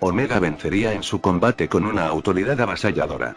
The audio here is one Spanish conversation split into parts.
Omega vencería en su combate con una autoridad avasalladora.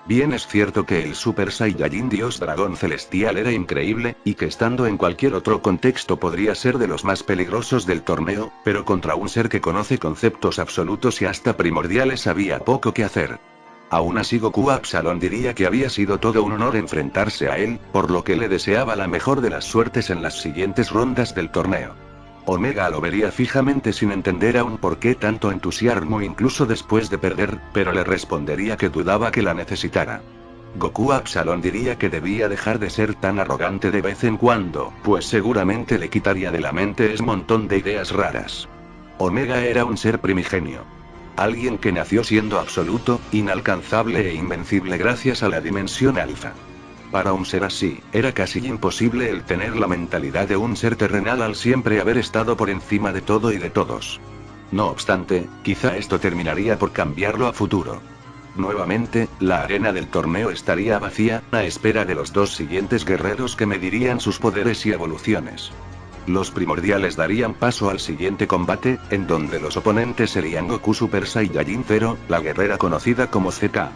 Bien es cierto que el Super Saiyajin Dios Dragón Celestial era increíble, y que estando en cualquier otro contexto podría ser de los más peligrosos del torneo, pero contra un ser que conoce conceptos absolutos y hasta primordiales había poco que hacer. Aún así Goku Absalón diría que había sido todo un honor enfrentarse a él, por lo que le deseaba la mejor de las suertes en las siguientes rondas del torneo. Omega lo vería fijamente sin entender aún por qué tanto entusiasmo incluso después de perder, pero le respondería que dudaba que la necesitara. Goku Absalón diría que debía dejar de ser tan arrogante de vez en cuando, pues seguramente le quitaría de la mente ese montón de ideas raras. Omega era un ser primigenio. Alguien que nació siendo absoluto, inalcanzable e invencible gracias a la dimensión alfa. Para un ser así, era casi imposible el tener la mentalidad de un ser terrenal al siempre haber estado por encima de todo y de todos. No obstante, quizá esto terminaría por cambiarlo a futuro. Nuevamente, la arena del torneo estaría vacía, a espera de los dos siguientes guerreros que medirían sus poderes y evoluciones. Los primordiales darían paso al siguiente combate, en donde los oponentes serían Goku Super Saiyajin 0, la guerrera conocida como ZK.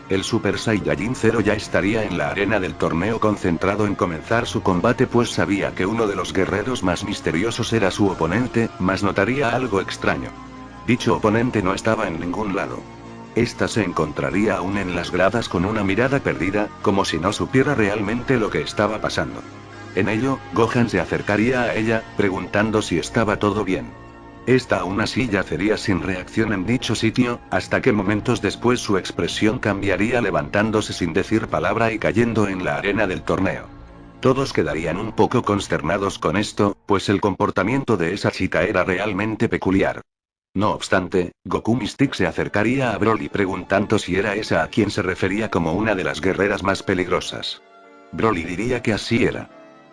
El Super Saiyajin 0 ya estaría en la arena del torneo concentrado en comenzar su combate, pues sabía que uno de los guerreros más misteriosos era su oponente, mas notaría algo extraño. Dicho oponente no estaba en ningún lado. Esta se encontraría aún en las gradas con una mirada perdida, como si no supiera realmente lo que estaba pasando. En ello, Gohan se acercaría a ella, preguntando si estaba todo bien. Esta aún así yacería sin reacción en dicho sitio, hasta que momentos después su expresión cambiaría levantándose sin decir palabra y cayendo en la arena del torneo. Todos quedarían un poco consternados con esto, pues el comportamiento de esa chica era realmente peculiar. No obstante, Goku Mystic se acercaría a Broly preguntando si era esa a quien se refería como una de las guerreras más peligrosas. Broly diría que así era.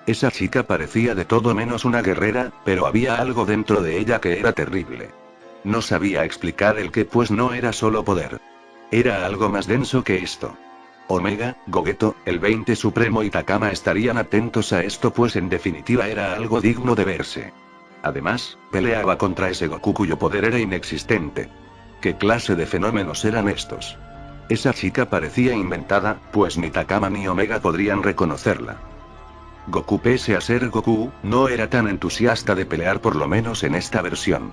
Esa chica parecía de todo menos una guerrera, pero había algo dentro de ella que era terrible. No sabía explicar el qué, pues no era solo poder. Era algo más denso que esto. Omega, Gogeto, el 20 Supremo y Takama estarían atentos a esto, pues en definitiva era algo digno de verse. Además, peleaba contra ese Goku cuyo poder era inexistente. ¿Qué clase de fenómenos eran estos? Esa chica parecía inventada, pues ni Takama ni Omega podrían reconocerla. Goku, pese a ser Goku, no era tan entusiasta de pelear, por lo menos en esta versión.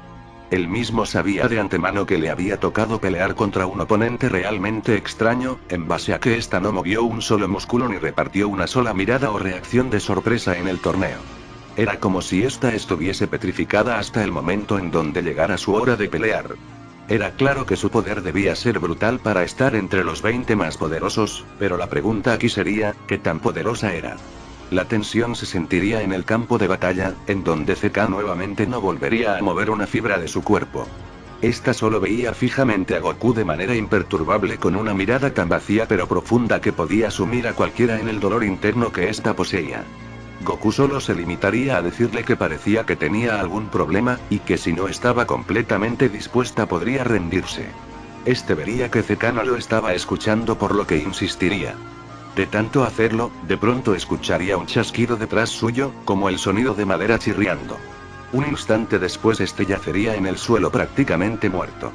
Él mismo sabía de antemano que le había tocado pelear contra un oponente realmente extraño, en base a que ésta no movió un solo músculo ni repartió una sola mirada o reacción de sorpresa en el torneo. Era como si ésta estuviese petrificada hasta el momento en donde llegara su hora de pelear. Era claro que su poder debía ser brutal para estar entre los 20 más poderosos, pero la pregunta aquí sería, ¿qué tan poderosa era? La tensión se sentiría en el campo de batalla, en donde ZK nuevamente no volvería a mover una fibra de su cuerpo. Esta solo veía fijamente a Goku de manera imperturbable, con una mirada tan vacía pero profunda que podía sumir a cualquiera en el dolor interno que ésta poseía. Goku solo se limitaría a decirle que parecía que tenía algún problema, y que si no estaba completamente dispuesta podría rendirse. Este vería que ZK no lo estaba escuchando, por lo que insistiría. De tanto hacerlo, de pronto escucharía un chasquido detrás suyo, como el sonido de madera chirriando. Un instante después este yacería en el suelo prácticamente muerto.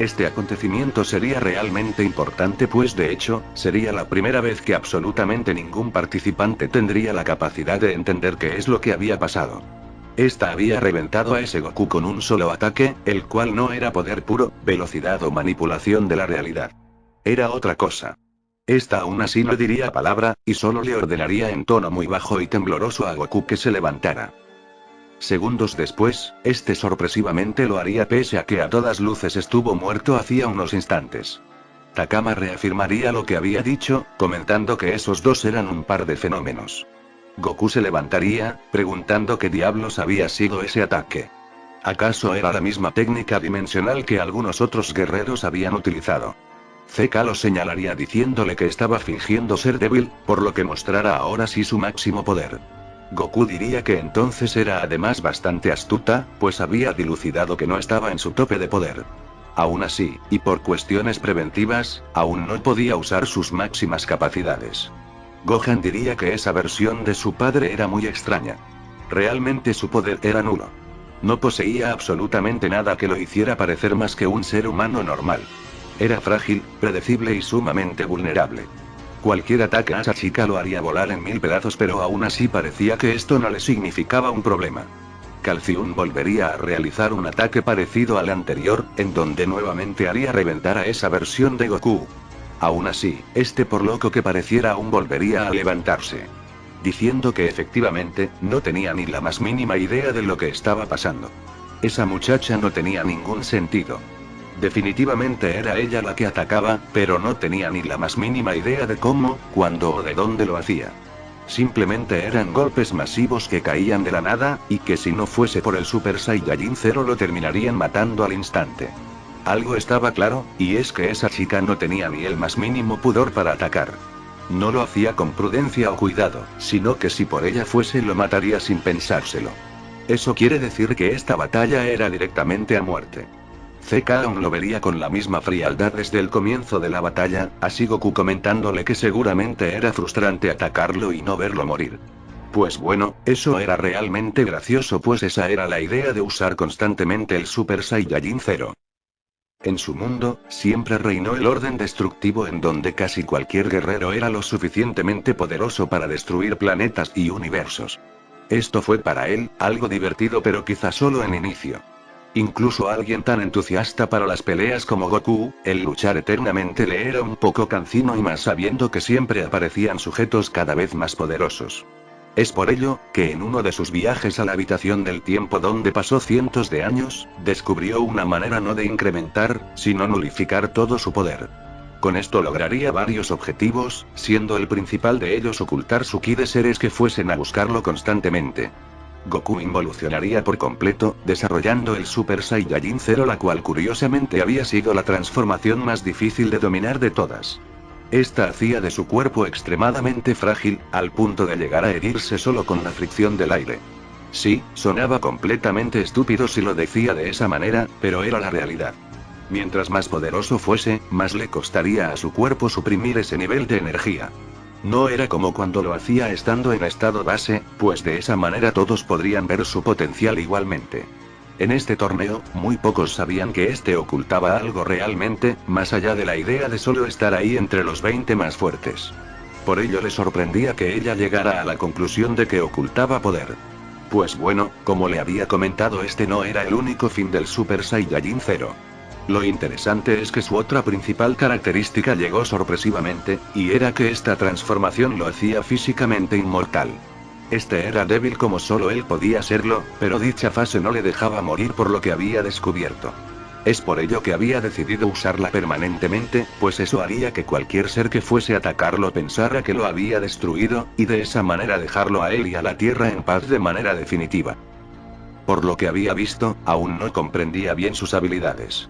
Este acontecimiento sería realmente importante, pues de hecho, sería la primera vez que absolutamente ningún participante tendría la capacidad de entender qué es lo que había pasado. Esta había reventado a ese Goku con un solo ataque, el cual no era poder puro, velocidad o manipulación de la realidad. Era otra cosa. Esta aún así no diría palabra, y solo le ordenaría en tono muy bajo y tembloroso a Goku que se levantara. Segundos después, este sorpresivamente lo haría, pese a que a todas luces estuvo muerto hacía unos instantes. Takama reafirmaría lo que había dicho, comentando que esos dos eran un par de fenómenos. Goku se levantaría, preguntando qué diablos había sido ese ataque. ¿Acaso era la misma técnica dimensional que algunos otros guerreros habían utilizado? ZK lo señalaría diciéndole que estaba fingiendo ser débil, por lo que mostrara ahora sí su máximo poder. Goku diría que entonces era además bastante astuta, pues había dilucidado que no estaba en su tope de poder. Aún así, y por cuestiones preventivas, aún no podía usar sus máximas capacidades. Gohan diría que esa versión de su padre era muy extraña. Realmente su poder era nulo. No poseía absolutamente nada que lo hiciera parecer más que un ser humano normal. Era frágil, predecible y sumamente vulnerable. Cualquier ataque a esa chica lo haría volar en 1000 pedazos, pero aún así parecía que esto no le significaba un problema. Calcium volvería a realizar un ataque parecido al anterior, en donde nuevamente haría reventar a esa versión de Goku. Aún así, por loco que pareciera aún volvería a levantarse. Diciendo que efectivamente, no tenía ni la más mínima idea de lo que estaba pasando. Esa muchacha no tenía ningún sentido. Definitivamente era ella la que atacaba, pero no tenía ni la más mínima idea de cómo, cuándo o de dónde lo hacía. Simplemente eran golpes masivos que caían de la nada, y que si no fuese por el Super Saiyajin 0 lo terminarían matando al instante. Algo estaba claro, y es que esa chica no tenía ni el más mínimo pudor para atacar. No lo hacía con prudencia o cuidado, sino que si por ella fuese lo mataría sin pensárselo. Eso quiere decir que esta batalla era directamente a muerte. Zeka aún lo vería con la misma frialdad desde el comienzo de la batalla, así Goku comentándole que seguramente era frustrante atacarlo y no verlo morir. Pues bueno, eso era realmente gracioso, pues esa era la idea de usar constantemente el Super Saiyajin 0. En su mundo, siempre reinó el orden destructivo en donde casi cualquier guerrero era lo suficientemente poderoso para destruir planetas y universos. Esto fue para él, algo divertido, pero quizá solo en inicio. Incluso a alguien tan entusiasta para las peleas como Goku, el luchar eternamente le era un poco cansino, y más sabiendo que siempre aparecían sujetos cada vez más poderosos. Es por ello, que en uno de sus viajes a la habitación del tiempo donde pasó cientos de años, descubrió una manera no de incrementar, sino nulificar todo su poder. Con esto lograría varios objetivos, siendo el principal de ellos ocultar su ki de seres que fuesen a buscarlo constantemente. Goku involucionaría por completo, desarrollando el Super Saiyajin 0, la cual curiosamente había sido la transformación más difícil de dominar de todas. Esta hacía de su cuerpo extremadamente frágil, al punto de llegar a herirse solo con la fricción del aire. Sí, sonaba completamente estúpido si lo decía de esa manera, pero era la realidad. Mientras más poderoso fuese, más le costaría a su cuerpo suprimir ese nivel de energía. No era como cuando lo hacía estando en estado base, pues de esa manera todos podrían ver su potencial igualmente. En este torneo, muy pocos sabían que ocultaba algo realmente, más allá de la idea de solo estar ahí entre los 20 más fuertes. Por ello le sorprendía que ella llegara a la conclusión de que ocultaba poder. Pues bueno, como le había comentado, no era el único fin del Super Saiyajin 0. Lo interesante es que su otra principal característica llegó sorpresivamente, y era que esta transformación lo hacía físicamente inmortal. Era débil como solo él podía serlo, pero dicha fase no le dejaba morir por lo que había descubierto. Es por ello que había decidido usarla permanentemente, pues eso haría que cualquier ser que fuese a atacarlo pensara que lo había destruido, y de esa manera dejarlo a él y a la Tierra en paz de manera definitiva. Por lo que había visto, aún no comprendía bien sus habilidades.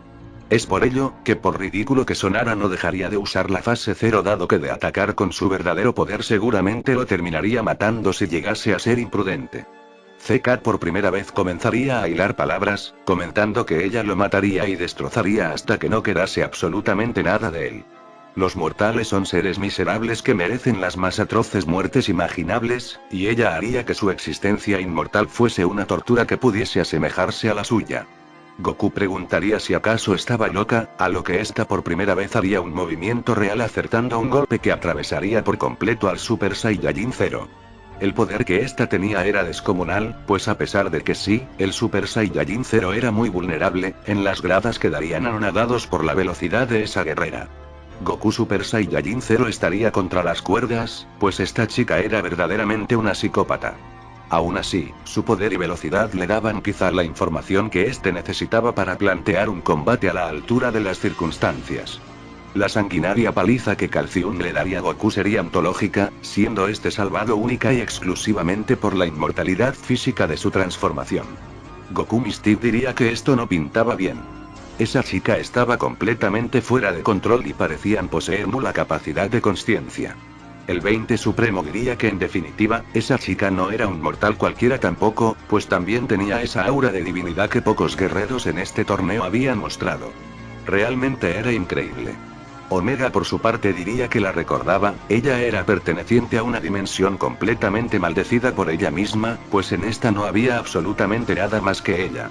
Es por ello, que por ridículo que sonara no dejaría de usar la fase 0, dado que de atacar con su verdadero poder seguramente lo terminaría matando si llegase a ser imprudente. Zeka por primera vez comenzaría a hilar palabras, comentando que ella lo mataría y destrozaría hasta que no quedase absolutamente nada de él. Los mortales son seres miserables que merecen las más atroces muertes imaginables, y ella haría que su existencia inmortal fuese una tortura que pudiese asemejarse a la suya. Goku preguntaría si acaso estaba loca, a lo que por primera vez haría un movimiento real acertando un golpe que atravesaría por completo al Super Saiyajin 0. El poder que tenía era descomunal, pues a pesar de que sí, el Super Saiyajin 0 era muy vulnerable, en las gradas quedarían anonadados por la velocidad de esa guerrera. Goku Super Saiyajin 0 estaría contra las cuerdas, pues esta chica era verdaderamente una psicópata. Aún así, su poder y velocidad le daban quizá la información que necesitaba para plantear un combate a la altura de las circunstancias. La sanguinaria paliza que Calcium le daría a Goku sería antológica, siendo salvado única y exclusivamente por la inmortalidad física de su transformación. Goku Mystic diría que esto no pintaba bien. Esa chica estaba completamente fuera de control y parecían poseer nula capacidad de consciencia. El 20 Supremo diría que en definitiva, esa chica no era un mortal cualquiera tampoco, pues también tenía esa aura de divinidad que pocos guerreros en este torneo habían mostrado. Realmente era increíble. Omega por su parte diría que la recordaba, ella era perteneciente a una dimensión completamente maldecida por ella misma, pues en esta no había absolutamente nada más que ella.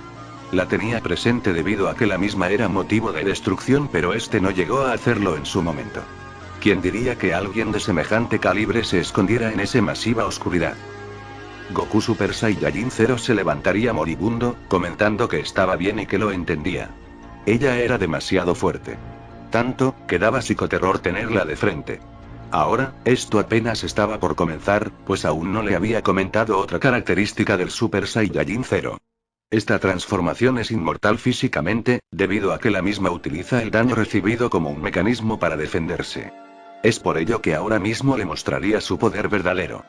La tenía presente debido a que la misma era motivo de destrucción, pero este no llegó a hacerlo en su momento. ¿Quién diría que alguien de semejante calibre se escondiera en esa masiva oscuridad? Goku Super Saiyajin 0 se levantaría moribundo, comentando que estaba bien y que lo entendía. Ella era demasiado fuerte. Tanto, que daba psicoterror tenerla de frente. Ahora, esto apenas estaba por comenzar, pues aún no le había comentado otra característica del Super Saiyajin 0. Esta transformación es inmortal físicamente, debido a que la misma utiliza el daño recibido como un mecanismo para defenderse. Es por ello que ahora mismo le mostraría su poder verdadero.